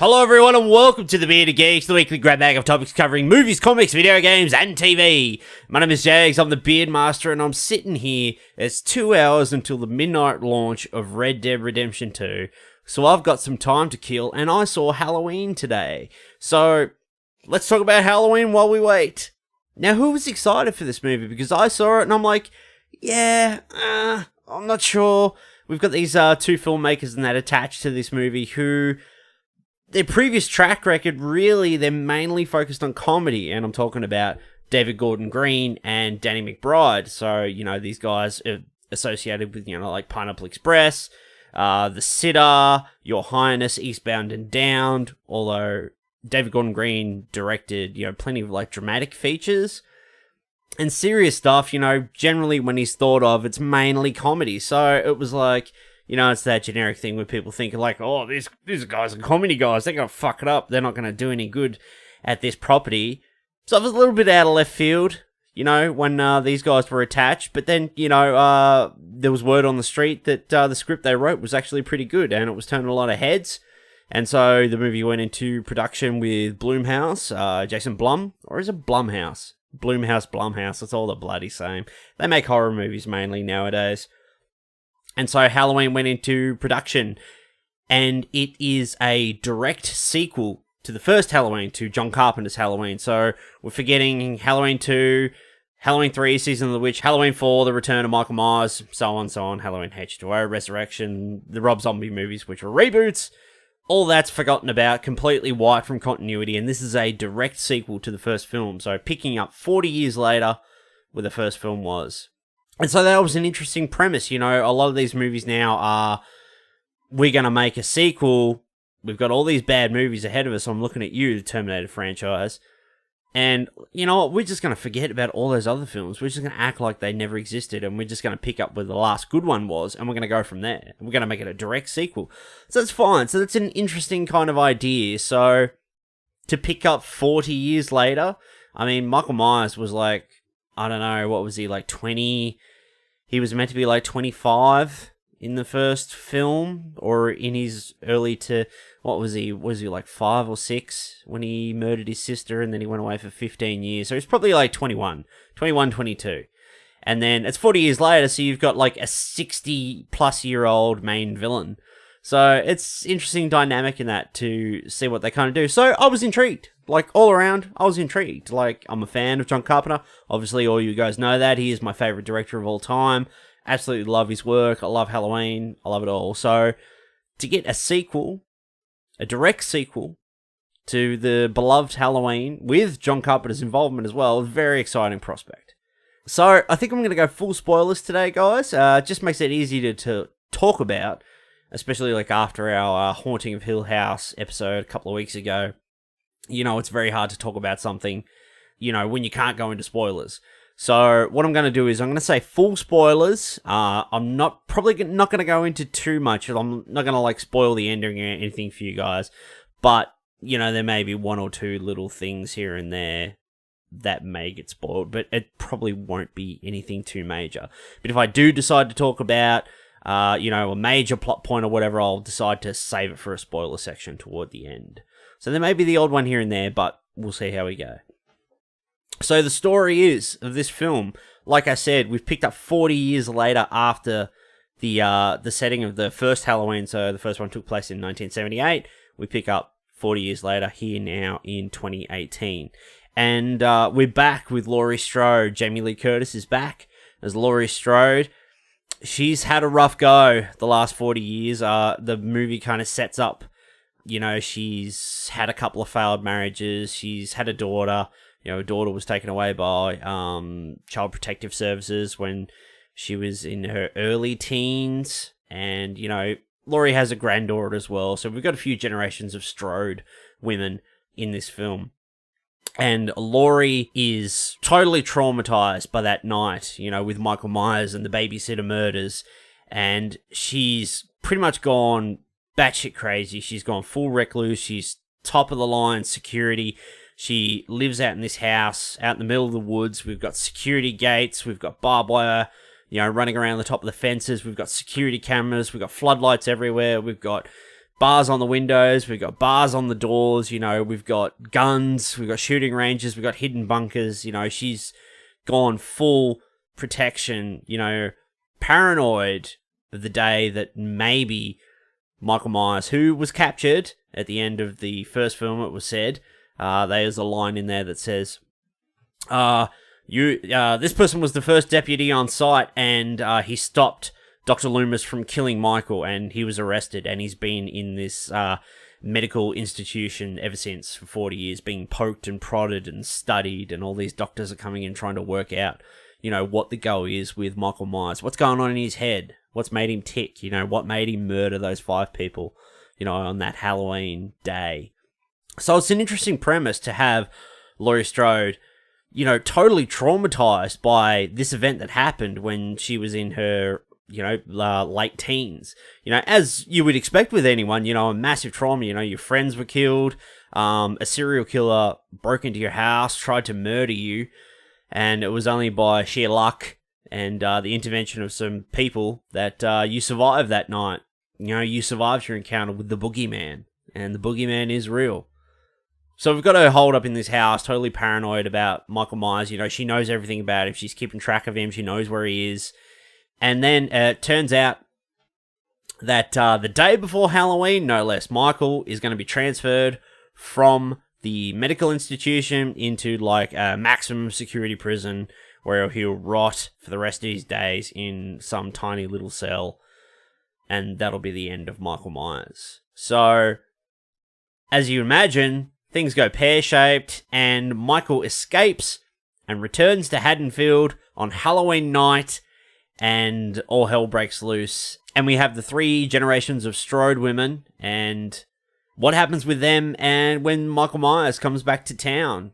Hello everyone and welcome to the Bearded Geeks, the weekly grab bag of topics covering movies, comics, video games and TV. My name is Jages, I'm the Beard Master and I'm sitting here. It's 2 hours until the midnight launch of Red Dead Redemption 2. So I've got some time to kill and I saw Halloween today. So let's talk about Halloween while we wait. Now who was excited for this movie? Because I saw it and I'm like, I'm not sure. We've got these two filmmakers and that attached to this movie who... their previous track record, really, they're mainly focused on comedy, and I'm talking about David Gordon Green and Danny McBride. So, you know, these guys are associated with, like Pineapple Express, The Sitter, Your Highness, Eastbound and Down, although David Gordon Green directed, plenty of, dramatic features. And serious stuff, generally when he's thought of, it's mainly comedy. So it was like... it's that generic thing where people think oh, these guys are comedy guys. They're going to fuck it up. They're not going to do any good at this property. So it was a little bit out of left field, when these guys were attached. But then, there was word on the street that the script they wrote was actually pretty good and it was turning a lot of heads. And so the movie went into production with Blumhouse, Jason Blum, or is it Blumhouse? Blumhouse, it's all the bloody same. They make horror movies mainly nowadays. And so Halloween went into production, and it is a direct sequel to the first Halloween, to John Carpenter's Halloween. So we're forgetting Halloween 2, Halloween 3, Season of the Witch, Halloween 4, The Return of Michael Myers, so on, Halloween H2O, Resurrection, the Rob Zombie movies, which were reboots. All that's forgotten about, completely wiped from continuity, and this is a direct sequel to the first film. So picking up 40 years later where the first film was. And so that was an interesting premise. A lot of these movies now are, we're going to make a sequel. We've got all these bad movies ahead of us. So I'm looking at you, the Terminator franchise. And you know what? We're just going to forget about all those other films. We're just going to act like they never existed. And we're just going to pick up where the last good one was. And we're going to go from there. And we're going to make it a direct sequel. So that's fine. So that's an interesting kind of idea. So to pick up 40 years later, I mean, Michael Myers was I don't know, what was he, 20? He was meant to be 25 in the first film, or in his early to, what was he? Was he 5 or 6 when he murdered his sister and then he went away for 15 years? So he's probably 21, 22. And then it's 40 years later, so you've got a 60 plus year old main villain. So it's interesting dynamic in that to see what they kind of do. So I was intrigued. All around, I was intrigued. I'm a fan of John Carpenter. Obviously, all you guys know that. He is my favorite director of all time. Absolutely love his work. I love Halloween. I love it all. So to get a sequel, a direct sequel to the beloved Halloween with John Carpenter's involvement as well, a very exciting prospect. So I think I'm going to go full spoilers today, guys. Just makes it easy to talk about, especially after our Haunting of Hill House episode a couple of weeks ago. It's very hard to talk about something, when you can't go into spoilers. So what I'm going to do is I'm going to say full spoilers. I'm probably not going to go into too much. I'm not going to spoil the ending or anything for you guys. But, there may be one or two little things here and there that may get spoiled. But it probably won't be anything too major. But if I do decide to talk about, a major plot point or whatever, I'll decide to save it for a spoiler section toward the end. So there may be the odd one here and there, but we'll see how we go. So the story is of this film, like I said, we've picked up 40 years later after the setting of the first Halloween. So the first one took place in 1978. We pick up 40 years later here now in 2018. And we're back with Laurie Strode. Jamie Lee Curtis is back as Laurie Strode. She's had a rough go the last 40 years. The movie kind of sets up, she's had a couple of failed marriages. She's had a daughter. Her daughter was taken away by Child Protective Services when she was in her early teens. And, Laurie has a granddaughter as well. So we've got a few generations of Strode women in this film. And Laurie is totally traumatized by that night, with Michael Myers and the babysitter murders. And she's pretty much gone batshit crazy. She's gone full recluse. She's top of the line security. She lives out in this house out in the middle of the woods. We've got security gates. We've got barbed wire, running around the top of the fences. We've got security cameras. We've got floodlights everywhere. We've got bars on the windows, we've got bars on the doors, you know, we've got guns, we've got shooting ranges, we've got hidden bunkers, you know, she's gone full protection, you know, paranoid of the day that maybe Michael Myers, who was captured at the end of the first film, it was said, there's a line in there that says, this person was the first deputy on site, and he stopped Dr. Loomis from killing Michael, and he was arrested, and he's been in this medical institution ever since for 40 years, being poked and prodded and studied, and all these doctors are coming in trying to work out, you know, what the go is with Michael Myers, what's going on in his head, what's made him tick, you know, what made him murder those 5 people, you know, on that Halloween day. So it's an interesting premise to have Laurie Strode, you know, totally traumatized by this event that happened when she was in her, you know, late teens. You know, as you would expect with anyone, you know, a massive trauma, you know, your friends were killed, a serial killer broke into your house, tried to murder you, and it was only by sheer luck and the intervention of some people that you survived that night. You know, you survived your encounter with the boogeyman, and the boogeyman is real. So we've got her holed up in this house, totally paranoid about Michael Myers. You know, she knows everything about him. She's keeping track of him. She knows where he is. And then it turns out that the day before Halloween, no less, Michael is going to be transferred from the medical institution into like a maximum security prison where he'll rot for the rest of his days in some tiny little cell. And that'll be the end of Michael Myers. So, as you imagine, things go pear-shaped, and Michael escapes and returns to Haddonfield on Halloween night, and all hell breaks loose. And we have the 3 generations of Strode women, and what happens with them, and when Michael Myers comes back to town.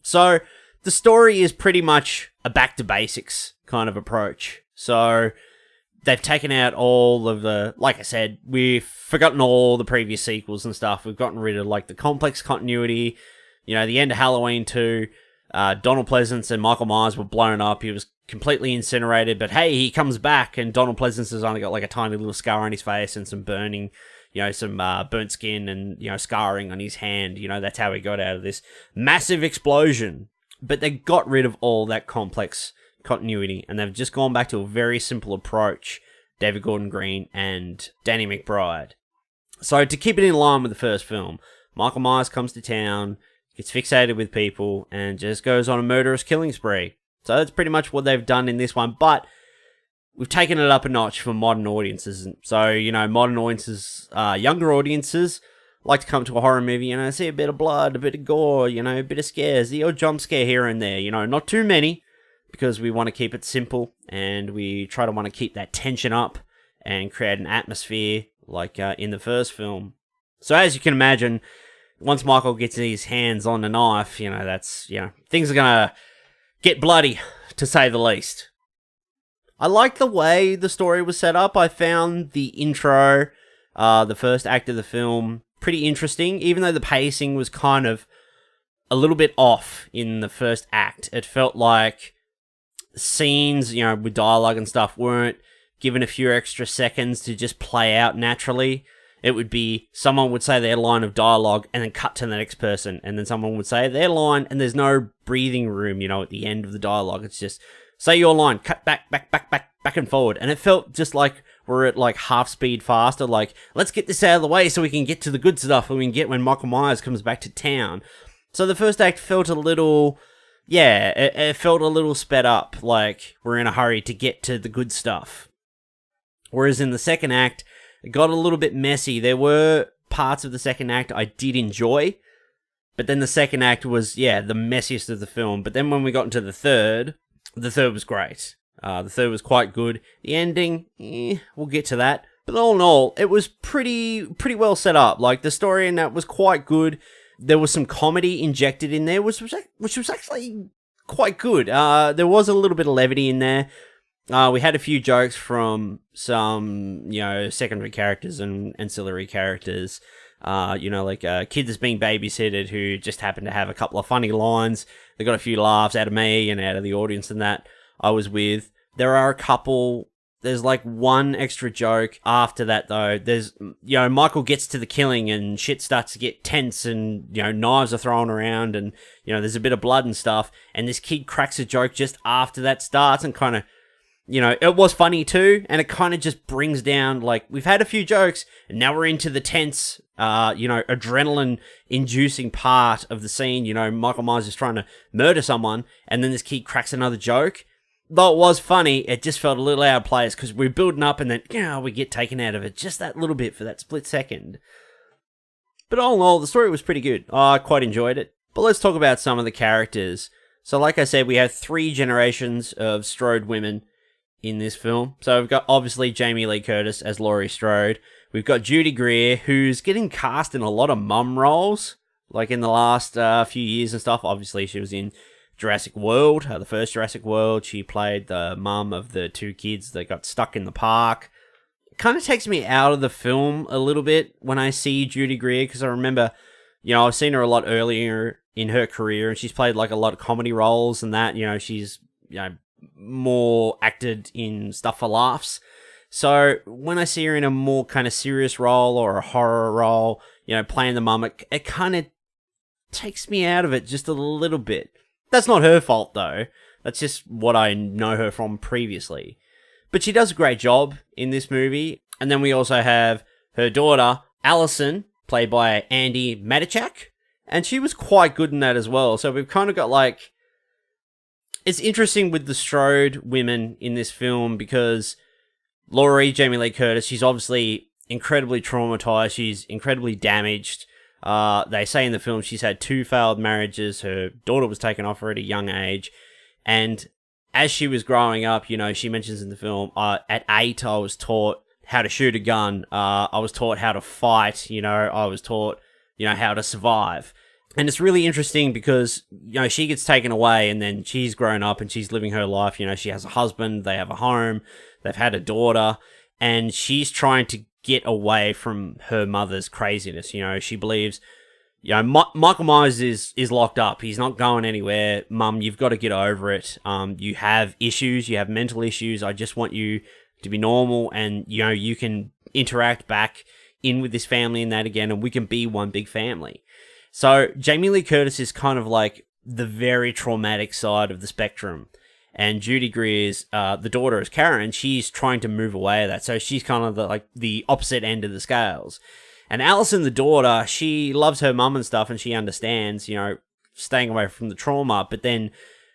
So, the story is pretty much a back-to-basics kind of approach. So, they've taken out all of the, like I said, we've forgotten all the previous sequels and stuff. We've gotten rid of, like, the complex continuity. You know, the end of Halloween 2, Donald Pleasance and Michael Myers were blown up. He was completely incinerated, but hey, he comes back, and Donald Pleasance has only got, like, a tiny little scar on his face and some burning, you know, some burnt skin and, you know, scarring on his hand. You know, that's how he got out of this massive explosion. But they got rid of all that complex continuity, and they've just gone back to a very simple approach, David Gordon Green and Danny McBride. So to keep it in line with the first film, Michael Myers comes to town, gets fixated with people, and just goes on a murderous killing spree. So that's pretty much what they've done in this one, but we've taken it up a notch for modern audiences. So, you know, modern audiences, younger audiences, like to come to a horror movie, you know, see a bit of blood, a bit of gore, you know, a bit of scares, the odd jump scare here and there, you know, not too many, because we want to keep it simple, and we try to want to keep that tension up and create an atmosphere like in the first film. So as you can imagine, once Michael gets his hands on the knife, you know, that's, you know, things are going to get bloody, to say the least. I like the way the story was set up. I found the intro, the first act of the film, pretty interesting, even though the pacing was kind of a little bit off in the first act. It felt like scenes, you know, with dialogue and stuff weren't given a few extra seconds to just play out naturally. It would be, someone would say their line of dialogue and then cut to the next person, and then someone would say their line, and there's no breathing room, you know, at the end of the dialogue. It's just, say your line, cut back and forward. And it felt just like we're at like half speed faster, like, let's get this out of the way so we can get to the good stuff and we can get when Michael Myers comes back to town. So the first act felt a little, yeah, it felt a little sped up, like we're in a hurry to get to the good stuff. Whereas in the second act, it got a little bit messy. There were parts of the second act I did enjoy, but then the second act was, yeah, the messiest of the film. But then when we got into the third was great. The third was quite good. The ending, we'll get to that. But all in all, it was pretty well set up. Like, the story in that was quite good. There was some comedy injected in there, which was actually quite good. There was a little bit of levity in there. We had a few jokes from some, you know, secondary characters and ancillary characters. You know, like a kid that's being babysitted who just happened to have a couple of funny lines. They got a few laughs out of me and out of the audience and that I was with. There are a couple There's like one extra joke after that though. There's, Michael gets to the killing and shit starts to get tense and, knives are thrown around and, there's a bit of blood and stuff. And this kid cracks a joke just after that starts and kind of, it was funny too. And it kind of just brings down, like, we've had a few jokes and now we're into the tense, adrenaline inducing part of the scene. Michael Myers is trying to murder someone and then this kid cracks another joke. Though it was funny, it just felt a little out of place because we're building up and then, we get taken out of it just that little bit for that split second. But all in all, the story was pretty good. I quite enjoyed it. But let's talk about some of the characters. So like I said, we have 3 generations of Strode women in this film. So we've got, obviously, Jamie Lee Curtis as Laurie Strode. We've got Judy Greer, who's getting cast in a lot of mum roles, like in the last few years and stuff. Obviously, she was in Jurassic World, the first Jurassic World. She played the mum of the 2 kids that got stuck in the park. It kind of takes me out of the film a little bit when I see Judy Greer, because I remember, I've seen her a lot earlier in her career, and she's played like a lot of comedy roles and that, she's, more acted in stuff for laughs. So when I see her in a more kind of serious role or a horror role, playing the mum, it kind of takes me out of it just a little bit. That's not her fault, though. That's just what I know her from previously. But she does a great job in this movie. And then we also have her daughter, Allison, played by Andy Matichak. And she was quite good in that as well. So we've kind of got like... It's interesting with the Strode women in this film because Laurie, Jamie Lee Curtis, she's obviously incredibly traumatized. She's incredibly damaged. They say in the film she's had 2 failed marriages. Her daughter was taken off her at a young age. And as she was growing up, she mentions in the film, at 8, I was taught how to shoot a gun. I was taught how to fight. I was taught, how to survive. And it's really interesting because, she gets taken away and then she's grown up and she's living her life. She has a husband, they have a home, they've had a daughter, and she's trying to get away from her mother's craziness. She believes, Michael Myers is locked up. He's not going anywhere. Mum, you've got to get over it. You have issues. You have mental issues. I just want you to be normal and, you can interact back in with this family and that again, and we can be one big family. So Jamie Lee Curtis is kind of like the very traumatic side of the spectrum. And Judy Greer's, the daughter is Karen, she's trying to move away of that. So she's kind of the opposite end of the scales. And Allison, the daughter, she loves her mum and stuff and she understands, staying away from the trauma. But then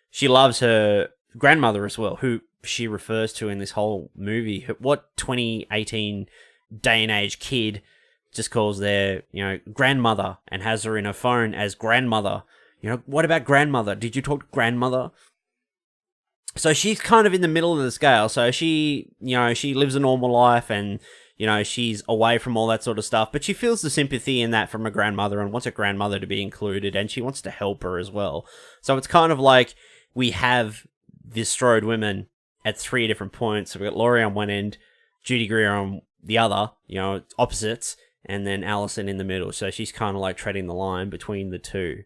she loves her grandmother as well, who she refers to in this whole movie. What 2018 day and age kid just calls their, grandmother and has her in her phone as grandmother? What about grandmother? Did you talk to grandmother? So she's kind of in the middle of the scale. So she, she lives a normal life and, she's away from all that sort of stuff. But she feels the sympathy in that from her grandmother and wants her grandmother to be included. And she wants to help her as well. So it's kind of like we have this Strode women at 3 different points. So we've got Laurie on one end, Judy Greer on the other, opposites. And then Allison in the middle. So she's kind of like treading the line between the two.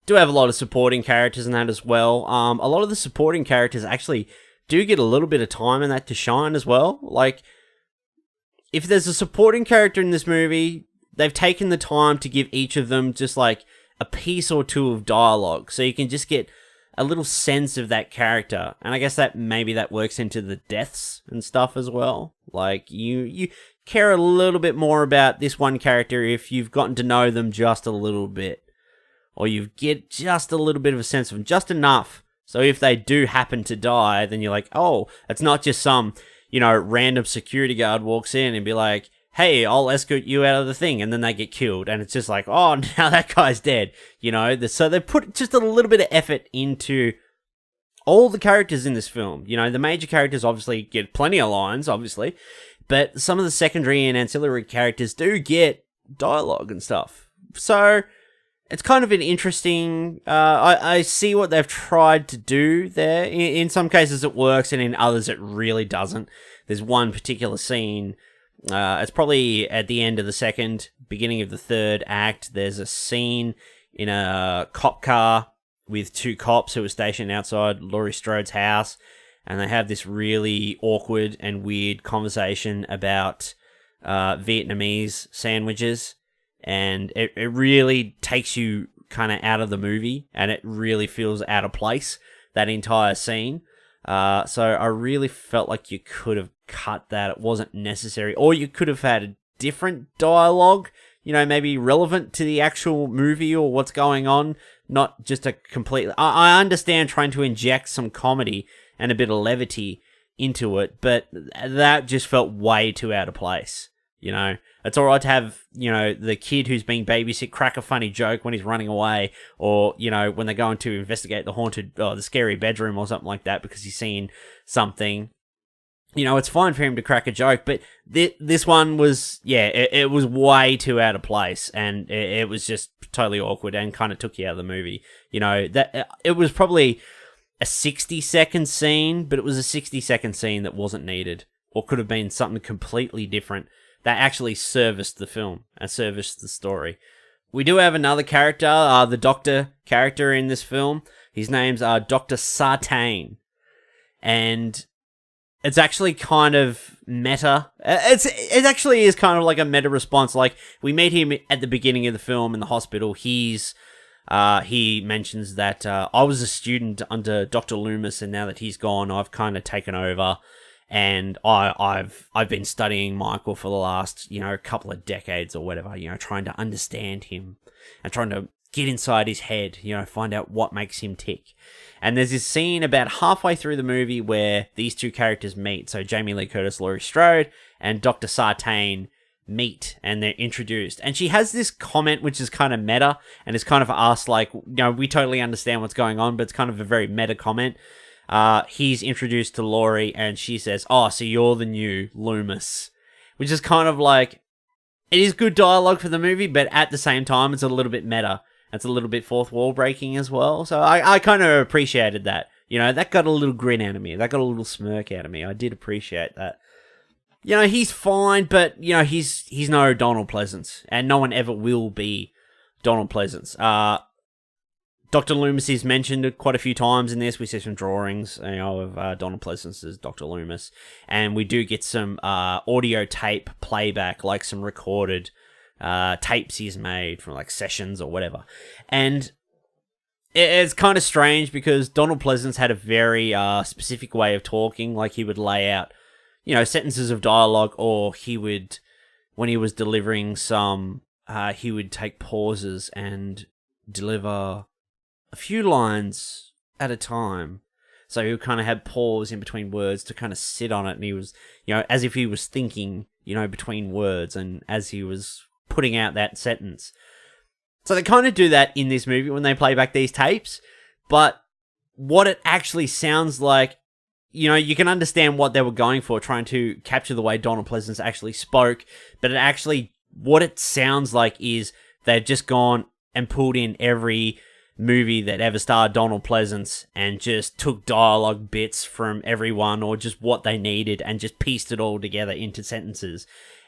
Do have a lot of supporting characters in that as well. A lot of the supporting characters actually do get a little bit of time in that to shine as well. Like, if there's a supporting character in this movie, they've taken the time to give each of them just like a piece or two of dialogue. So you can just get a little sense of that character. And I guess that maybe that works into the deaths and stuff as well. Like, you care a little bit more about this one character if you've gotten to know them just a little bit. Or you get just a little bit of a sense of them, just enough. So if they do happen to die, then you're like, oh, it's not just some, random security guard walks in and be like, hey, I'll escort you out of the thing, and then they get killed. And it's just like, oh, now that guy's dead. So they put just a little bit of effort into all the characters in this film. The major characters obviously get plenty of lines, obviously. But some of the secondary and ancillary characters do get dialogue and stuff. So it's kind of an interesting... I see what they've tried to do there. In some cases it works, and in others it really doesn't. There's one particular scene... it's probably at the end of the second, beginning of the third act. There's a scene in a cop car with 2 cops who are stationed outside Laurie Strode's house. and they have this really awkward and weird conversation about Vietnamese sandwiches, and it really takes you kind of out of the movie, and it really feels out of place, that entire scene. So I really felt like you could have cut that. It wasn't necessary, or you could have had a different dialogue, maybe relevant to the actual movie or what's going on, not just a complete... I understand trying to inject some comedy and a bit of levity into it, but that just felt way too out of place. It's all right to have, the kid who's being babysit crack a funny joke when he's running away, or, when they're going to investigate the scary bedroom or something like that because he's seen something. It's fine for him to crack a joke, but this one was, it was way too out of place, and it was just totally awkward and kind of took you out of the movie. That it was probably a 60-second scene, but it was a 60-second scene that wasn't needed, or could have been something completely different that actually serviced the film and serviced the story. We do have another character, the Doctor character in this film. His name's Dr. Sartain, and it's actually kind of meta. It actually is kind of like a meta response. Like, we meet him at the beginning of the film in the hospital. He mentions that I was a student under Dr. Loomis, and now that he's gone, I've kind of taken over. And I've been studying Michael for the last, couple of decades or whatever, trying to understand him and trying to get inside his head, find out what makes him tick. And there's this scene about halfway through the movie where these two characters meet. So Jamie Lee Curtis, Laurie Strode, and Dr. Sartain meet, and they're introduced. And she has this comment which is kind of meta, and it's kind of asked like, we totally understand what's going on, but it's kind of a very meta comment. He's introduced to Laurie, and she says, "Oh, so you're the new Loomis," which is kind of like, it is good dialogue for the movie, but at the same time, it's a little bit meta. It's a little bit fourth wall breaking as well. So I kind of appreciated that. That got a little grin out of me. That got a little smirk out of me. I did appreciate that. He's fine, but, he's no Donald Pleasance, and no one ever will be Donald Pleasance. Dr. Loomis is mentioned quite a few times in this. We see some drawings, of Donald Pleasance as Dr. Loomis, and we do get some audio tape playback, like some recorded tapes he's made from like sessions or whatever. And it's kind of strange because Donald Pleasance had a very specific way of talking. Like, he would lay out, sentences of dialogue, or he would, when he was delivering some, he would take pauses and deliver a few lines at a time. So he would kind of have pause in between words to kind of sit on it, and he was, as if he was thinking, between words, and as he was putting out that sentence. So they kind of do that in this movie when they play back these tapes, but what it actually sounds like, you can understand what they were going for, trying to capture the way Donald Pleasance actually spoke, but it actually, what it sounds like is they've just gone and pulled in every movie that ever starred Donald Pleasance and just took dialogue bits from everyone, or just what they needed, and just pieced it all together into sentences.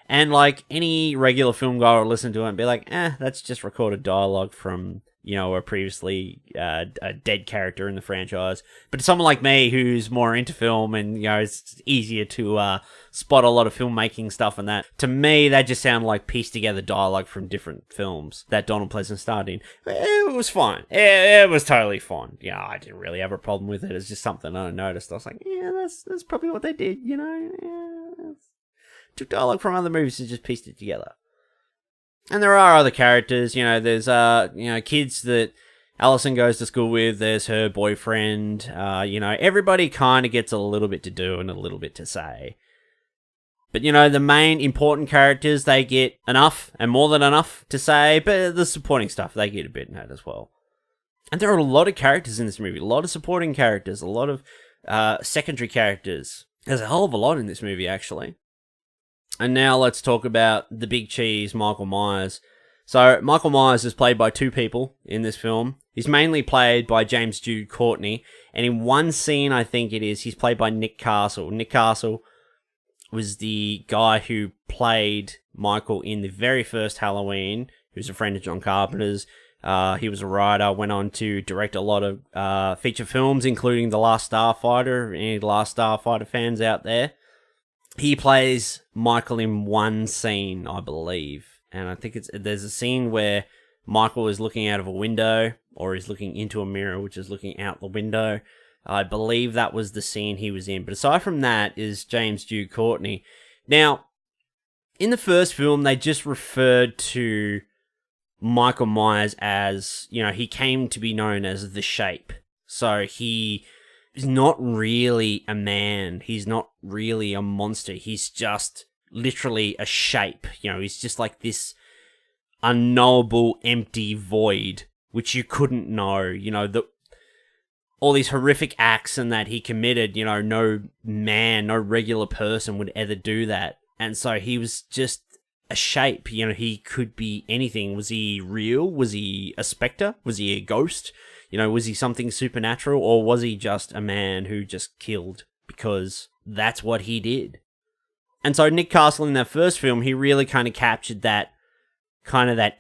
And like any regular film guy will listen to it and be like, that's just recorded dialogue from, a previously a dead character in the franchise. But to someone like me who's more into film, and, it's easier to spot a lot of filmmaking stuff and that, to me, that just sounded like pieced together dialogue from different films that Donald Pleasance starred in. It was fine. It was totally fine. I didn't really have a problem with it. It's just something I noticed. I was like, that's probably what they did, took dialogue from other movies and just pieced it together. And there are other characters, there's, kids that Allison goes to school with, there's her boyfriend, everybody kind of gets a little bit to do and a little bit to say. But, the main important characters, they get enough and more than enough to say, but the supporting stuff, they get a bit in that as well. And there are a lot of characters in this movie, a lot of supporting characters, a lot of secondary characters. There's a hell of a lot in this movie, actually. And now let's talk about the big cheese, Michael Myers. So Michael Myers is played by two people in this film. He's mainly played by James Jude Courtney, and in one scene, I think it is, he's played by Nick Castle. Nick Castle was the guy who played Michael in the very first Halloween, who's a friend of John Carpenter's. He was a writer, went on to direct a lot of feature films, including The Last Starfighter. Any Last Starfighter fans out there? He plays Michael in one scene, I believe. And I think there's a scene where Michael is looking out of a window, or is looking into a mirror, which is looking out the window. I believe that was the scene he was in. But aside from that is James Dew Courtney. Now, in the first film, they just referred to Michael Myers as, he came to be known as the Shape. So he is not really a man. He's not really a monster. He's just literally a shape. He's just like this unknowable, empty void, which you couldn't know. All these horrific acts and that he committed, no man, no regular person would ever do that. And so he was just a shape. He could be anything. Was he real? Was he a specter? Was he a ghost? Was he something supernatural? Or was he just a man who just killed because that's what he did? And so Nick Castle in that first film, he really kind of captured that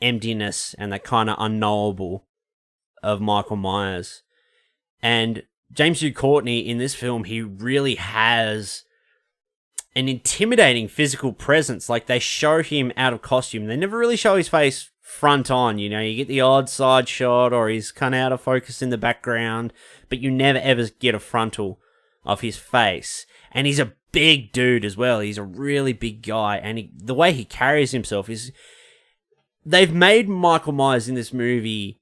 emptiness and that kind of unknowable of Michael Myers. And James Dew Courtney in this film, he really has an intimidating physical presence. Like, they show him out of costume. They never really show his face front on. You get the odd side shot, or he's kind of out of focus in the background, but you never ever get a frontal of his face. And he's a big dude as well. He's a really big guy. And the way he carries himself is... They've made Michael Myers in this movie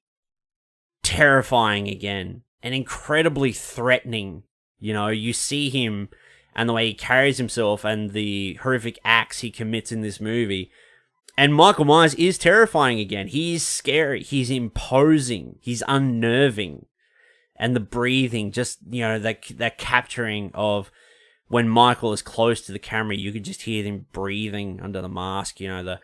terrifying again and incredibly threatening. You see him and the way he carries himself and the horrific acts he commits in this movie. And Michael Myers is terrifying again. He's scary. He's imposing. He's unnerving. And the breathing, just, that capturing of when Michael is close to the camera, you could just hear him breathing under the mask, the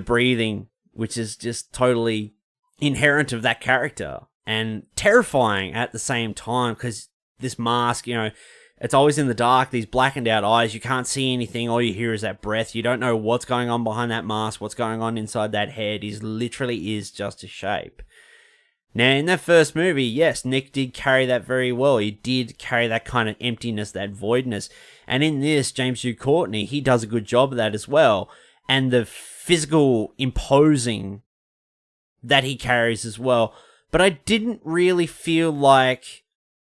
breathing, which is just totally inherent of that character and terrifying at the same time, because this mask, it's always in the dark, these blackened out eyes, you can't see anything, all you hear is that breath, you don't know what's going on behind that mask, what's going on inside that head. He literally is just a shape. Now, in that first movie, yes, Nick did carry that very well. He did carry that kind of emptiness, that voidness. And in this, James Dew Courtney, he does a good job of that as well. And the physical imposing that he carries as well. But I didn't really feel like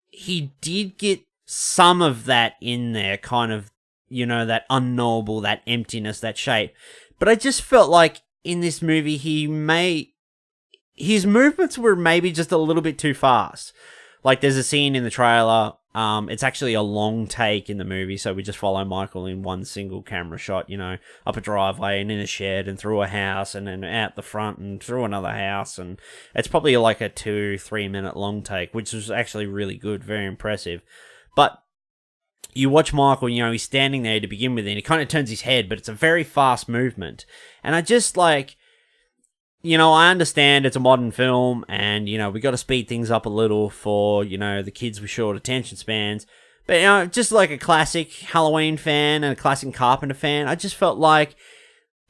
he did get some of that in there, kind of, that unknowable, that emptiness, that shape. But I just felt like in this movie, his movements were maybe just a little bit too fast. Like, there's a scene in the trailer. It's actually a long take in the movie, so we just follow Michael in one single camera shot, up a driveway and in a shed and through a house and then out the front and through another house. And it's probably like a 2-3 minute long take, which was actually really good, very impressive. But you watch Michael, he's standing there to begin with, and he kind of turns his head, but it's a very fast movement. And I just like... I understand it's a modern film and, we got to speed things up a little for, the kids with short attention spans. But, just like a classic Halloween fan and a classic Carpenter fan, I just felt like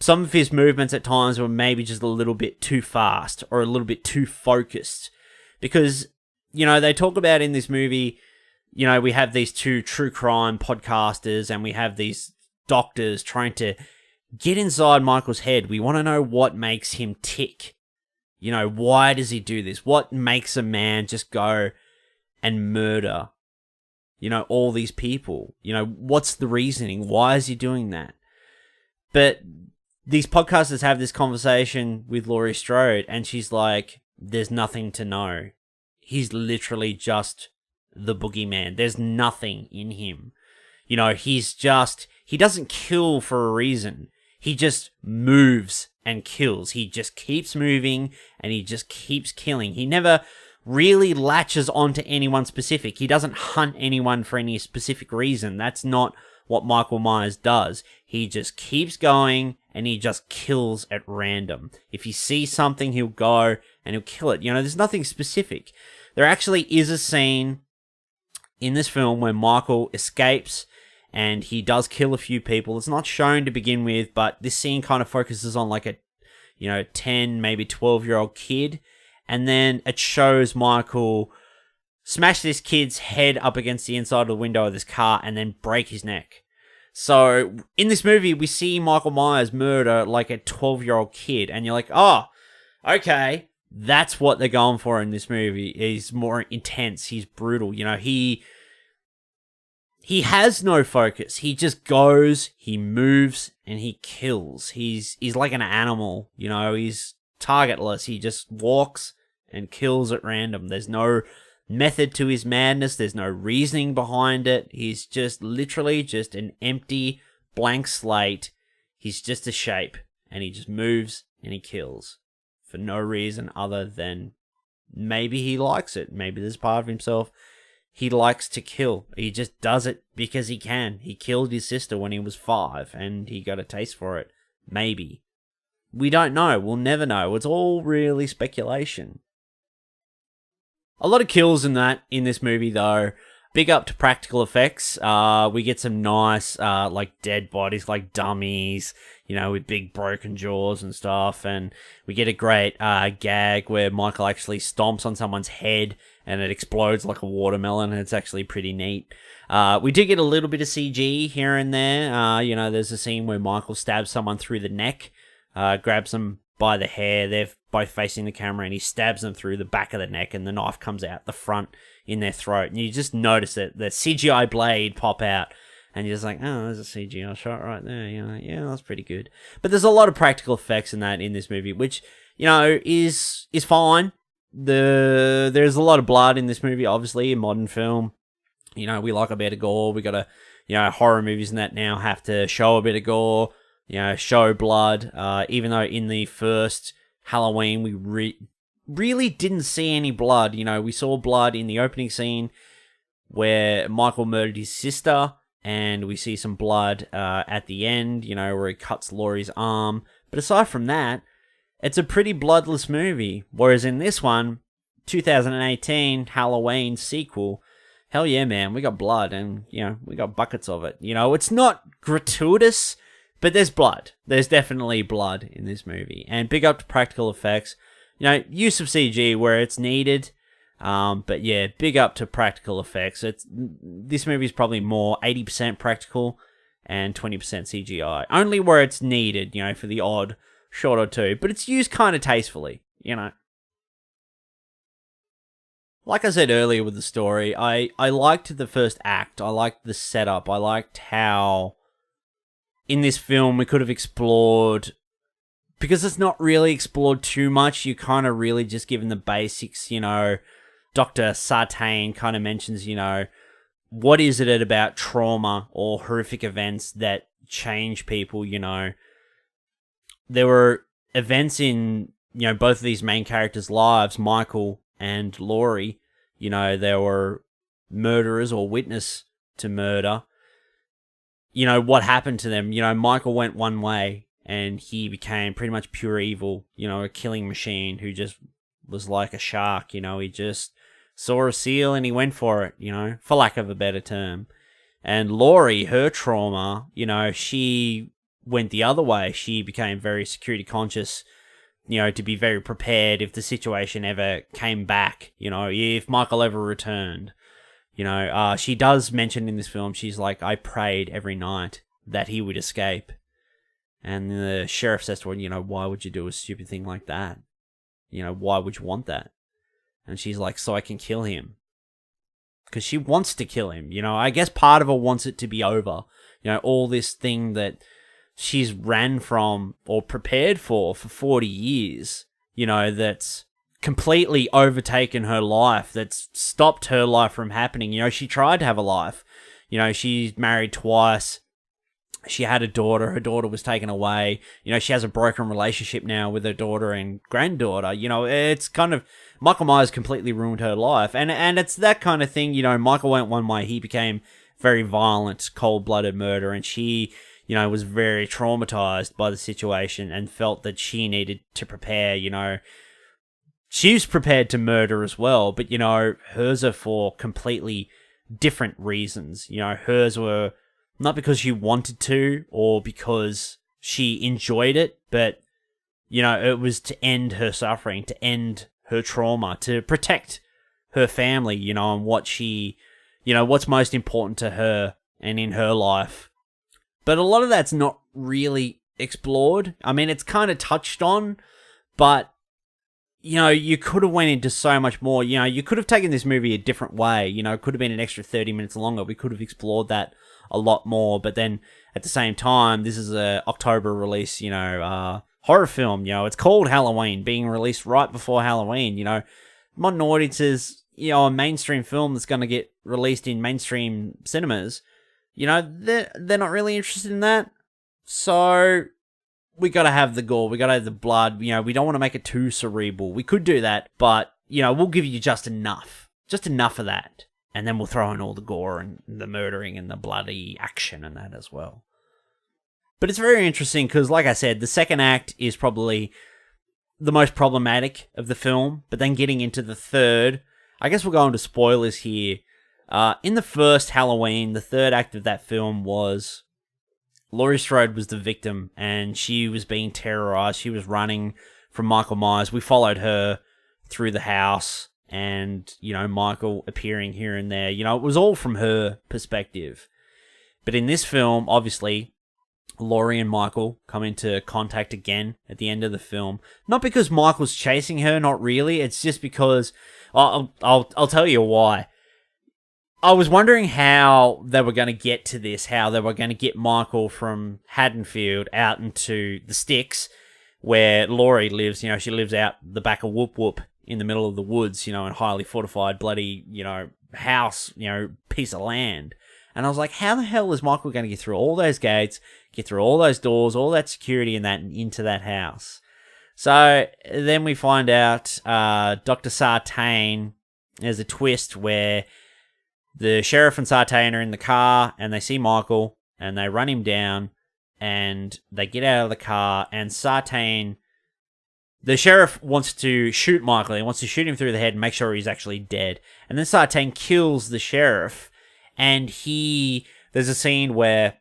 some of his movements at times were maybe just a little bit too fast or a little bit too focused. Because, they talk about in this movie, we have these two true crime podcasters and we have these doctors trying to get inside Michael's head. We want to know what makes him tick. Why does he do this? What makes a man just go and murder, all these people? What's the reasoning? Why is he doing that? But these podcasters have this conversation with Laurie Strode, and she's like, there's nothing to know. He's literally just the boogeyman. There's nothing in him. He doesn't kill for a reason. He just moves and kills. He just keeps moving and he just keeps killing. He never really latches onto anyone specific. He doesn't hunt anyone for any specific reason. That's not what Michael Myers does. He just keeps going and he just kills at random. If he sees something, he'll go and he'll kill it. There's nothing specific. There actually is a scene in this film where Michael escapes and he does kill a few people. It's not shown to begin with, but this scene kind of focuses on like a 10, maybe 12-year-old kid, and then it shows Michael smash this kid's head up against the inside of the window of this car and then break his neck. So in this movie, we see Michael Myers murder like a 12-year-old kid, and you're like, oh, okay, that's what they're going for in this movie. He's more intense. He's brutal. He has no focus. He just goes, he moves, and he kills. He's like an animal. He's targetless. He just walks and kills at random. There's no method to his madness. There's no reasoning behind it. He's just literally just an empty, blank slate. He's just a shape, and he just moves and he kills for no reason other than maybe he likes it. Maybe there's part of himself he likes to kill. He just does it because he can. He killed his sister when he was 5, and he got a taste for it. Maybe. We don't know. We'll never know. It's all really speculation. A lot of kills in this movie, though. Big up to practical effects. We get some nice, dead bodies, like dummies, with big broken jaws and stuff. And we get a great gag where Michael actually stomps on someone's head and it explodes like a watermelon, and it's actually pretty neat. We do get a little bit of CG here and there. There's a scene where Michael stabs someone through the neck, grabs them by the hair. They're both facing the camera, and he stabs them through the back of the neck, and the knife comes out the front in their throat. And you just notice it, the CGI blade pop out, and you're just like, oh, there's a CGI shot right there. Yeah, that's pretty good. But there's a lot of practical effects in this movie, which, is fine. There's a lot of blood in this movie, obviously, in modern film. We like a bit of gore. We gotta, horror movies and that now have to show a bit of gore, show blood. Even though in the first Halloween, we really didn't see any blood. We saw blood in the opening scene where Michael murdered his sister, and we see some blood at the end, where he cuts Laurie's arm. But aside from that, it's a pretty bloodless movie. Whereas in this one, 2018 Halloween sequel, hell yeah, man, we got blood, and, we got buckets of it. It's not gratuitous, but there's blood. There's definitely blood in this movie. And big up to practical effects. Use of CG where it's needed. But yeah, big up to practical effects. This movie's probably more 80% practical and 20% CGI. Only where it's needed, for the odd shot or two. But it's used kind of tastefully, Like I said earlier with the story, I liked the first act. I liked the setup. I liked how in this film we could have explored, because it's not really explored too much. You kind of really just given the basics, Dr. Sartain kind of mentions, what is it about trauma or horrific events that change people, There were events in, both of these main characters' lives, Michael and Laurie. There were murderers or witness to murder. What happened to them? Michael went one way and he became pretty much pure evil, a killing machine who just was like a shark, he just saw a seal and he went for it, for lack of a better term. And Laurie, her trauma, she went the other way. She became very security conscious, to be very prepared if the situation ever came back, if Michael ever returned. She does mention in this film, she's like, I prayed every night that he would escape. And the sheriff says to her, why would you do a stupid thing like that? Why would you want that? And she's like, so I can kill him. Because she wants to kill him. I guess part of her wants it to be over. All this thing that she's ran from or prepared for 40 years, that's completely overtaken her life, that's stopped her life from happening. She tried to have a life. She's married twice. She had a daughter. Her daughter was taken away. She has a broken relationship now with her daughter and granddaughter. It's kind of, Michael Myers completely ruined her life. And it's that kind of thing. Michael went one way. He became very violent, cold-blooded murder. And she, was very traumatized by the situation and felt that she needed to prepare, She was prepared to murder as well, but, hers are for completely different reasons. Hers were not because she wanted to or because she enjoyed it, but, you know, it was to end her suffering, to end her trauma, to protect her family, you know, and what she, you know, what's most important to her and in her life. But a lot of that's not really explored. I mean, it's kind of touched on, but, you know, you could have went into so much more. You know, you could have taken this movie a different way. You know, it could have been an extra 30 minutes longer. We could have explored that a lot more. But then at the same time, this is a October release, you know, horror film. You know, it's called Halloween, being released right before Halloween. You know, modern audiences, you know, a mainstream film that's going to get released in mainstream cinemas, you know, they're not really interested in that. So we got to have the gore, we got to have the blood. You know, we don't want to make it too cerebral. We could do that, but, you know, we'll give you just enough of that. And then we'll throw in all the gore and the murdering and the bloody action and that as well. But it's very interesting because, like I said, the second act is probably the most problematic of the film. But then getting into the third, I guess we'll go into spoilers here. In the first Halloween, the third act of that film was Laurie Strode was the victim and she was being terrorized. She was running from Michael Myers. We followed her through the house and, you know, Michael appearing here and there. You know, it was all from her perspective. But in this film, obviously, Laurie and Michael come into contact again at the end of the film. Not because Michael's chasing her, not really. It's just because I'll tell you why. I was wondering how they were going to get to this, how they were going to get Michael from Haddonfield out into the sticks where Laurie lives. You know, she lives out the back of Whoop Whoop in the middle of the woods, you know, in highly fortified bloody, you know, house, you know, piece of land. And I was like, how the hell is Michael going to get through all those gates, get through all those doors, all that security and that, and into that house? So then we find out Dr. Sartain, there's a twist where the sheriff and Sartain are in the car and they see Michael and they run him down and they get out of the car and Sartain, the sheriff wants to shoot Michael. He wants to shoot him through the head and make sure he's actually dead. And then Sartain kills the sheriff and there's a scene where,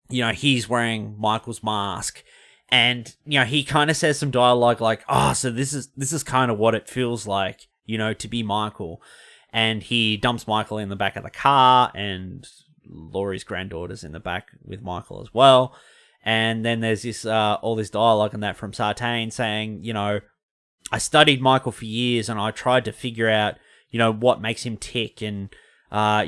you know, he's wearing Michael's mask and, you know, he kind of says some dialogue like, oh, so this is kind of what it feels like, you know, to be Michael. And he dumps Michael in the back of the car, and Laurie's granddaughter's in the back with Michael as well. And then there's this all this dialogue and that from Sartain saying, you know, I studied Michael for years, and I tried to figure out, you know, what makes him tick. And,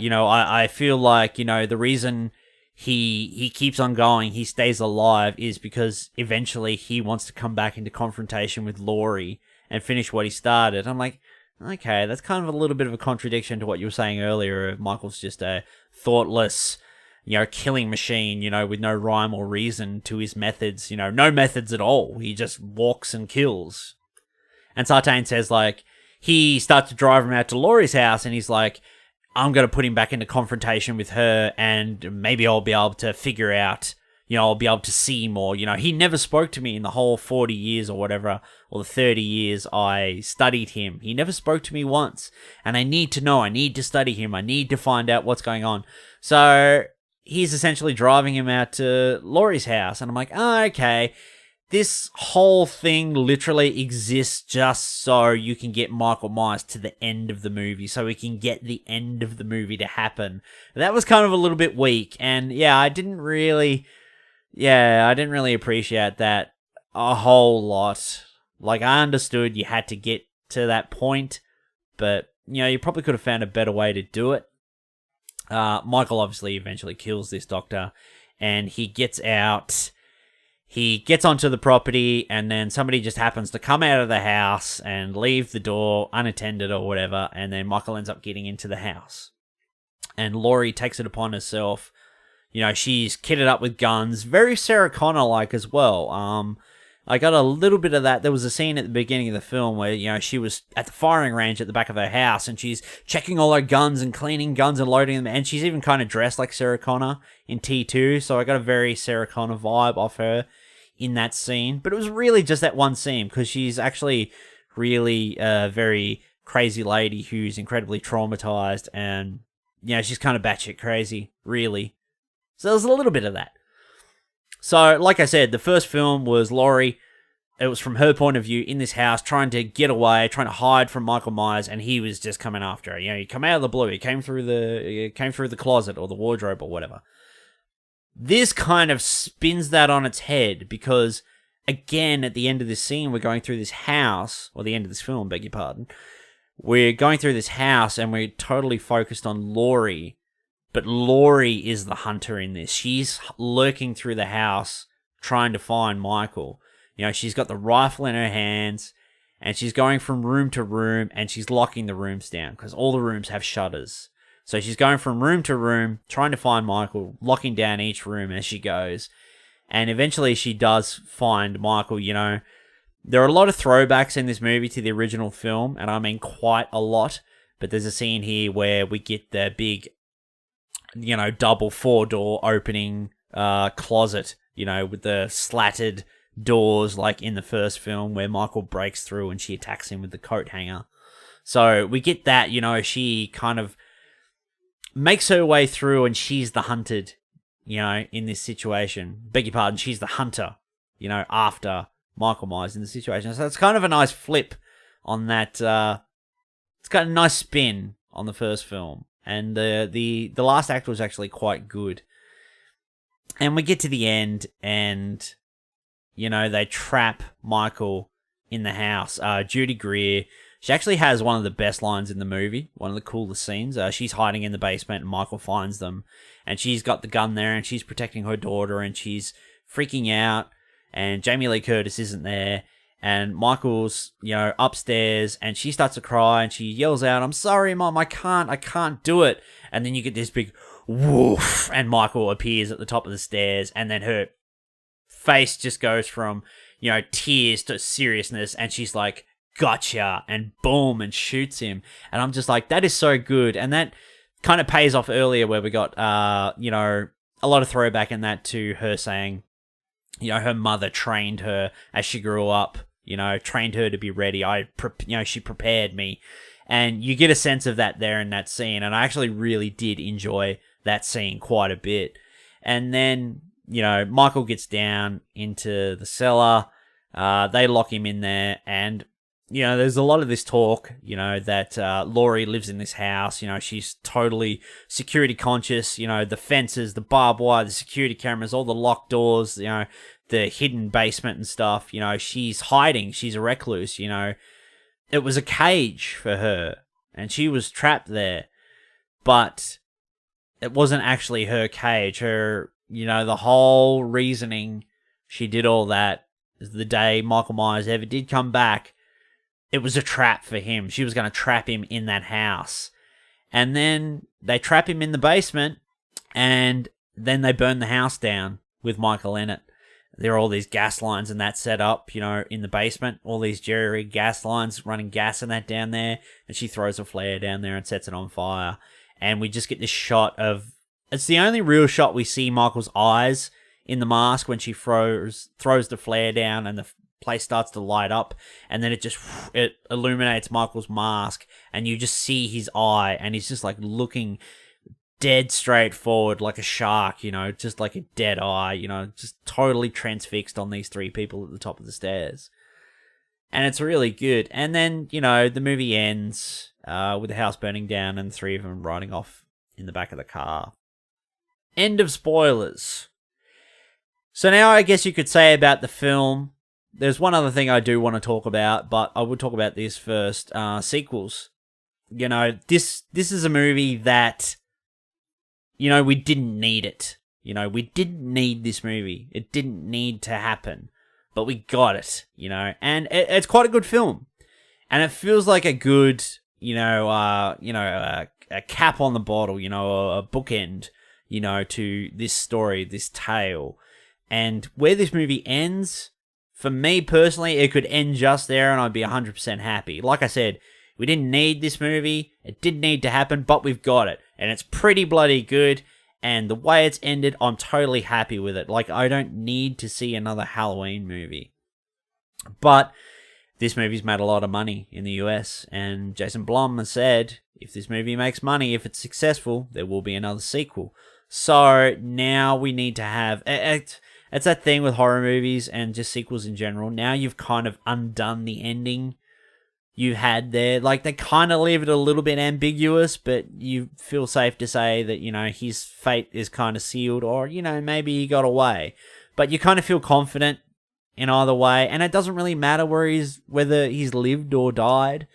you know, I feel like, you know, the reason he keeps on going, he stays alive, is because eventually he wants to come back into confrontation with Laurie and finish what he started. I'm like, okay, that's kind of a little bit of a contradiction to what you were saying earlier. Michael's just a thoughtless, you know, killing machine, you know, with no rhyme or reason to his methods, you know, no methods at all. He just walks and kills. And Sartain says, like, he starts to drive him out to Laurie's house and he's like, I'm going to put him back into confrontation with her and maybe I'll be able to figure out, you know, I'll be able to see more. You know, he never spoke to me in the whole 40 years or whatever, or the 30 years I studied him. He never spoke to me once. And I need to know. I need to study him. I need to find out what's going on. So he's essentially driving him out to Laurie's house. And I'm like, oh, okay. This whole thing literally exists just so you can get Michael Myers to the end of the movie, so we can get the end of the movie to happen. That was kind of a little bit weak. And yeah, I didn't really appreciate that a whole lot. Like, I understood you had to get to that point, but, you know, you probably could have found a better way to do it. Michael obviously eventually kills this doctor, and he gets out. He gets onto the property, and then somebody just happens to come out of the house and leave the door unattended or whatever, and then Michael ends up getting into the house. And Laurie takes it upon herself. You know, she's kitted up with guns, very Sarah Connor-like as well. I got a little bit of that. There was a scene at the beginning of the film where, you know, she was at the firing range at the back of her house, and she's checking all her guns and cleaning guns and loading them, and she's even kind of dressed like Sarah Connor in T2, so I got a very Sarah Connor vibe off her in that scene. But it was really just that one scene, because she's actually really a very crazy lady who's incredibly traumatized, and, you know, she's kind of batshit crazy, really. So there's a little bit of that. So, like I said, the first film was Laurie. It was from her point of view in this house, trying to get away, trying to hide from Michael Myers, and he was just coming after her. You know, he come out of the blue. He came through the closet or the wardrobe or whatever. This kind of spins that on its head because, again, at the end of this scene, we're going through this house, or the end of this film, beg your pardon. We're going through this house and we're totally focused on Laurie, but Laurie is the hunter in this. She's lurking through the house trying to find Michael. You know, she's got the rifle in her hands, and she's going from room to room, and she's locking the rooms down, because all the rooms have shutters. So she's going from room to room, trying to find Michael, locking down each room as she goes. And eventually she does find Michael, you know. There are a lot of throwbacks in this movie to the original film, and I mean quite a lot. But there's a scene here where we get the big, you know, double 4-door opening closet, you know, with the slatted doors like in the first film where Michael breaks through and she attacks him with the coat hanger. So we get that, you know, she kind of makes her way through and she's the hunted, you know, in this situation. Beg your pardon, she's the hunter, you know, after Michael Myers in the situation. So it's kind of a nice flip on that. It's got a nice spin on the first film. And the last act was actually quite good. And we get to the end and, you know, they trap Michael in the house. Judy Greer, she actually has one of the best lines in the movie, one of the coolest scenes. She's hiding in the basement and Michael finds them. And she's got the gun there and she's protecting her daughter and she's freaking out. And Jamie Lee Curtis isn't there. And Michael's, you know, upstairs and she starts to cry and she yells out, "I'm sorry, Mom, I can't do it." And then you get this big woof and Michael appears at the top of the stairs and then her face just goes from, you know, tears to seriousness and she's like, "Gotcha," and boom, and shoots him. And I'm just like, that is so good. And that kind of pays off earlier where we got, you know, a lot of throwback in that to her saying, you know, her mother trained her as she grew up, you know, trained her to be ready. She prepared me. And you get a sense of that there in that scene. And I actually really did enjoy that scene quite a bit. And then, you know, Michael gets down into the cellar. They lock him in there. And, you know, there's a lot of this talk, you know, that Laurie lives in this house. You know, she's totally security conscious. You know, the fences, the barbed wire, the security cameras, all the locked doors, you know, the hidden basement and stuff. You know, she's hiding. She's a recluse, you know. It was a cage for her, and she was trapped there. But it wasn't actually her cage. Her, you know, the whole reasoning she did all that is the day Michael Myers ever did come back, it was a trap for him. She was going to trap him in that house. And then they trap him in the basement, and then they burn the house down with Michael in it. There are all these gas lines and that set up, you know, in the basement. All these jerry-rig gas lines running gas and that down there. And she throws a flare down there and sets it on fire. And we just get this shot of... It's the only real shot we see Michael's eyes in the mask when she throws the flare down and the place starts to light up. And then it illuminates Michael's mask. And you just see his eye. And he's just like looking dead straight forward like a shark, you know, just like a dead eye, you know, just totally transfixed on these three people at the top of the stairs. And it's really good. And then, you know, the movie ends with the house burning down and the three of them riding off in the back of the car. End of spoilers. So now I guess you could say about the film, there's one other thing I do want to talk about, but I would talk about this first. Sequels. You know, this is a movie that, you know, we didn't need it. You know, we didn't need this movie. It didn't need to happen. But we got it, you know. And it's quite a good film. And it feels like a good, a cap on the bottle, you know, a bookend, you know, to this story, this tale. And where this movie ends, for me personally, it could end just there and I'd be 100% happy. Like I said, we didn't need this movie. It didn't need to happen, but we've got it. And it's pretty bloody good. And the way it's ended, I'm totally happy with it. Like, I don't need to see another Halloween movie. But this movie's made a lot of money in the US. And Jason Blum has said, if this movie makes money, if it's successful, there will be another sequel. So now we need to have... It's that thing with horror movies and just sequels in general. Now you've kind of undone the ending you had there. Like, they kind of leave it a little bit ambiguous, but you feel safe to say that, you know, his fate is kind of sealed, or, you know, maybe he got away. But you kind of feel confident in either way, and it doesn't really matter whether he's lived or died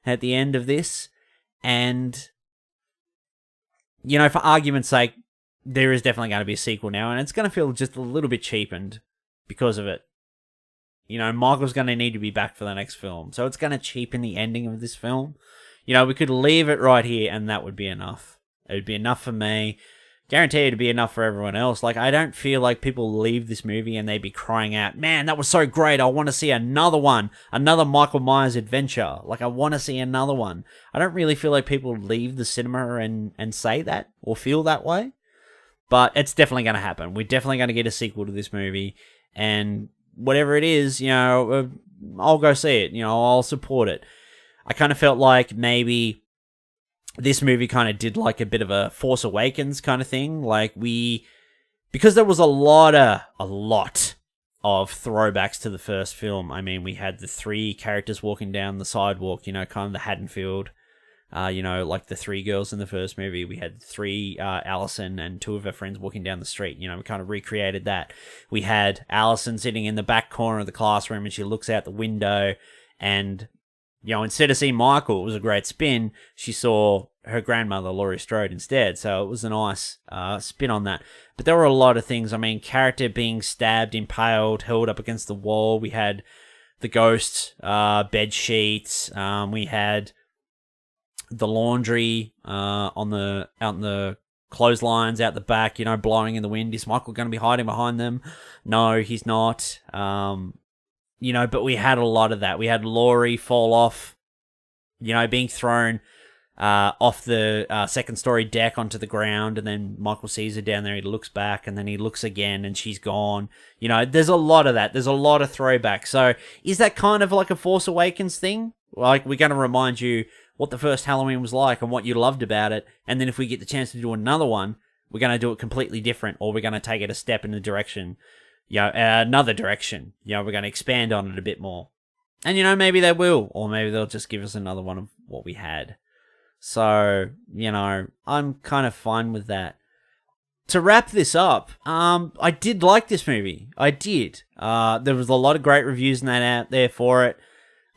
at the end of this. And, you know, for argument's sake, there is definitely going to be a sequel now, and it's going to feel just a little bit cheapened because of it. You know, Michael's going to need to be back for the next film, so it's going to cheapen the ending of this film. You know, we could leave it right here, and that would be enough. It would be enough for me. Guarantee it'd be enough for everyone else. Like, I don't feel like people leave this movie and they'd be crying out, man, that was so great, I want to see another one. Another Michael Myers adventure. Like, I want to see another one. I don't really feel like people leave the cinema and say that or feel that way. But it's definitely going to happen. We're definitely going to get a sequel to this movie. And whatever it is, you know, I'll go see it. You know, I'll support it. I kind of felt like maybe this movie kind of did like a bit of a Force Awakens kind of thing. Like, because there was a lot of throwbacks to the first film. I mean, we had the 3 characters walking down the sidewalk, you know, kind of the Haddonfield, you know, like the 3 girls in the first movie. We had 3, Allison and 2 of her friends walking down the street. You know, we kind of recreated that. We had Allison sitting in the back corner of the classroom and she looks out the window and, you know, instead of seeing Michael, it was a great spin, she saw her grandmother, Laurie Strode, instead. So it was a nice spin on that. But there were a lot of things. I mean, character being stabbed, impaled, held up against the wall. We had the ghost bed sheets. We had the laundry out in the clotheslines out the back, you know, blowing in the wind. Is Michael going to be hiding behind them? No, he's not. You know, but we had a lot of that. We had Laurie fall off, you know, being thrown off the second story deck onto the ground, and then Michael sees her down there. He looks back, and then he looks again, and she's gone. You know, there's a lot of that. There's a lot of throwback. So is that kind of like a Force Awakens thing? Like, we're going to remind you what the first Halloween was like and what you loved about it, and then if we get the chance to do another one, we're going to do it completely different, or we're going to take it a step in a direction. You know, another direction. You know, we're going to expand on it a bit more. And, you know, maybe they will. Or maybe they'll just give us another one of what we had. So, you know, I'm kind of fine with that. To wrap this up, I did like this movie. I did. There was a lot of great reviews in that out there for it.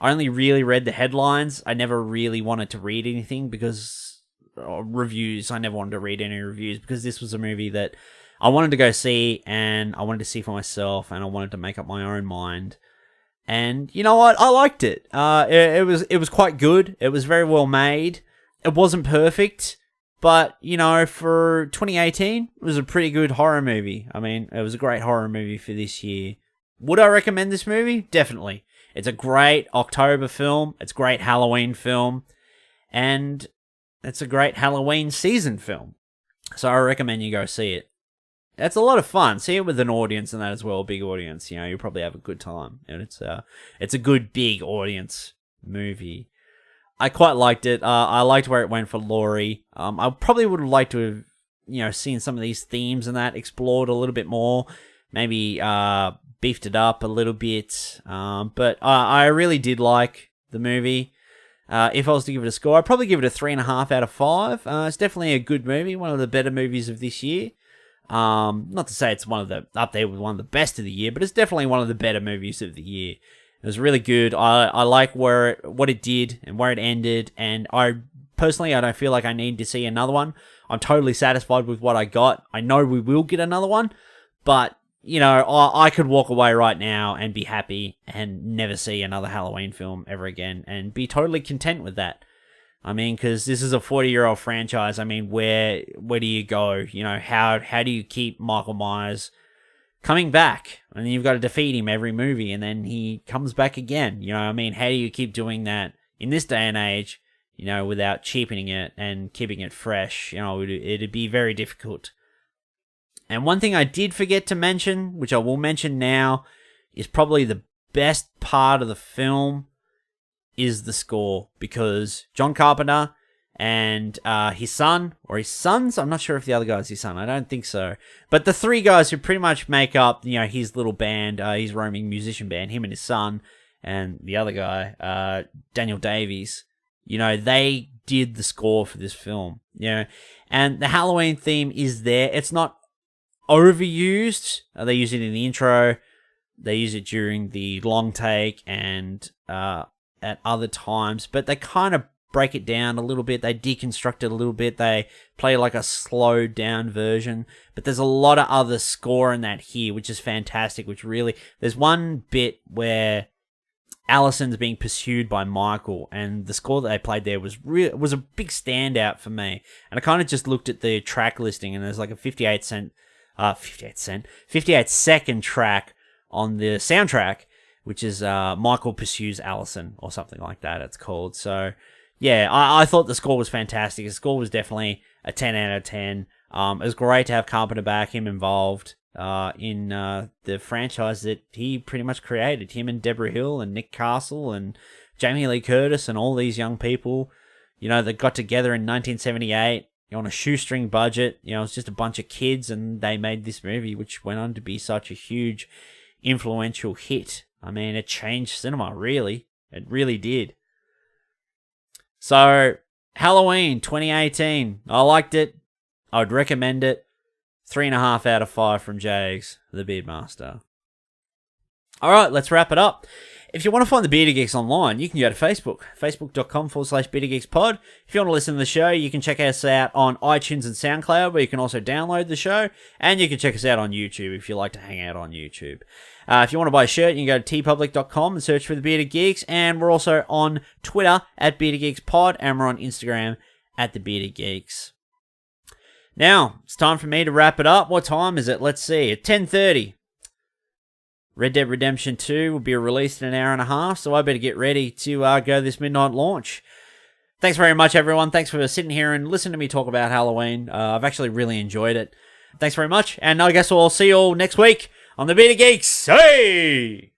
I only really read the headlines. I never really wanted to read anything because... reviews. I never wanted to read any reviews because this was a movie that I wanted to go see, and I wanted to see for myself, and I wanted to make up my own mind. And you know what? I liked it. It was quite good. It was very well made. It wasn't perfect, but you know, for 2018, it was a pretty good horror movie. I mean, it was a great horror movie for this year. Would I recommend this movie? Definitely. It's a great October film. It's a great Halloween film, and it's a great Halloween season film. So I recommend you go see it. It's a lot of fun. See it with an audience and that as well, a big audience. You know, you'll probably have a good time. And it's a good big audience movie. I quite liked it. I liked where it went for Laurie. I probably would have liked to have, you know, seen some of these themes and that explored a little bit more. Maybe beefed it up a little bit. But I really did like the movie. If I was to give it a score, I'd probably give it a 3.5 out of 5. It's definitely a good movie, one of the better movies of this year. Not to say it's up there with one of the best of the year, but it's definitely one of the better movies of the year. It was really good. I like what it did and where it ended, and I don't feel like I need to see another one. I'm totally satisfied with what I got. I know we will get another one, but you know, I could walk away right now and be happy and never see another Halloween film ever again and be totally content with that. I mean, because this is a 40-year-old franchise. I mean, where do you go? You know, how do you keep Michael Myers coming back? And then you've got to defeat him every movie, and then he comes back again. You know, I mean, how do you keep doing that in this day and age? You know, without cheapening it and keeping it fresh. You know, it'd be very difficult. And one thing I did forget to mention, which I will mention now, is probably the best part of the film is the score, because John Carpenter and his son, or his sons. I'm not sure if the other guy's his son. I don't think so. But the three guys who pretty much make up, his little band, his roaming musician band, him and his son, and the other guy, Daniel Davies, they did the score for this film. And the Halloween theme is there. It's not overused. They use it in the intro. They use it during the long take and at other times, but they kind of break it down a little bit. They deconstruct it a little bit. They play like a slowed down version, but there's a lot of other score in that here, which is fantastic, there's one bit where Allison's being pursued by Michael, and the score that they played there was a big standout for me. And I kind of just looked at the track listing, and there's like a 58 second track on the soundtrack, which is Michael Pursues Allison, or something like that it's called. So yeah, I thought the score was fantastic. The score was definitely a 10 out of 10. It was great to have Carpenter back, him involved in the franchise that he pretty much created. Him and Deborah Hill and Nick Castle and Jamie Lee Curtis and all these young people, that got together in 1978 on a shoestring budget. It was just a bunch of kids, and they made this movie, which went on to be such a huge, influential hit. I mean, it changed cinema, really. It really did. So, Halloween 2018. I liked it. I would recommend it. 3.5 out of 5 from Jages, the Beardmaster. Alright, let's wrap it up. If you want to find the Bearded Geeks online, you can go to Facebook, facebook.com/BeardedGeeksPod. If you want to listen to the show, you can check us out on iTunes and SoundCloud, where you can also download the show, and you can check us out on YouTube if you like to hang out on YouTube. If you want to buy a shirt, you can go to tpublic.com and search for the Bearded Geeks, and we're also on Twitter at BeardedGeeksPod, and we're on Instagram at the Bearded Geeks. Now, it's time for me to wrap it up. What time is it? Let's see. At 10:30. Red Dead Redemption 2 will be released in an hour and a half, so I better get ready to go this midnight launch. Thanks very much, everyone. Thanks for sitting here and listening to me talk about Halloween. I've actually really enjoyed it. Thanks very much, and I guess we'll see you all next week on the Bearded Geeks. Hey!